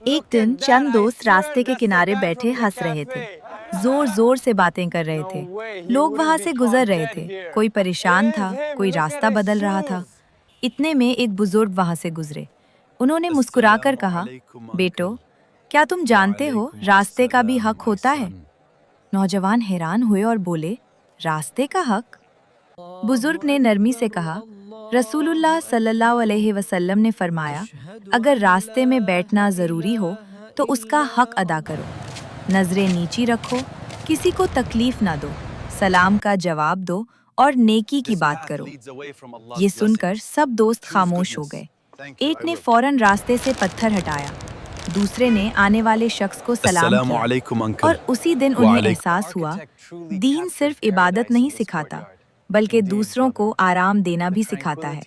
एक दिन चंद दोस्त रास्ते के किनारे बैठे हंस रहे थे, जोर जोर से बातें कर रहे थे। लोग वहां से गुजर रहे थे, कोई परेशान था, कोई रास्ता बदल रहा था। इतने में एक बुजुर्ग वहां से गुजरे। उन्होंने मुस्कुराकर कहा, बेटो, क्या तुम जानते हो रास्ते का भी हक होता है? नौजवान हैरान हुए और बोले, रास्ते का हक? बुजुर्ग ने नरमी से कहा, रसूलुल्लाह सल्लल्लाहु अलैहि वसल्लम ने फरमाया, अगर रास्ते में बैठना ज़रूरी हो तो उसका हक अदा करो। नजरें नीची रखो, किसी को तकलीफ ना दो, सलाम का जवाब दो और नेकी की बात करो। ये सुनकर सब दोस्त खामोश हो गए। एक ने फौरन रास्ते से पत्थर हटाया, दूसरे ने आने वाले शख्स को सलाम किया assalamualaikum uncle. और उसी दिन उन्हें एहसास हुआ, दीन सिर्फ इबादत नहीं सिखाता, बल्कि दूसरों को आराम देना भी सिखाता है।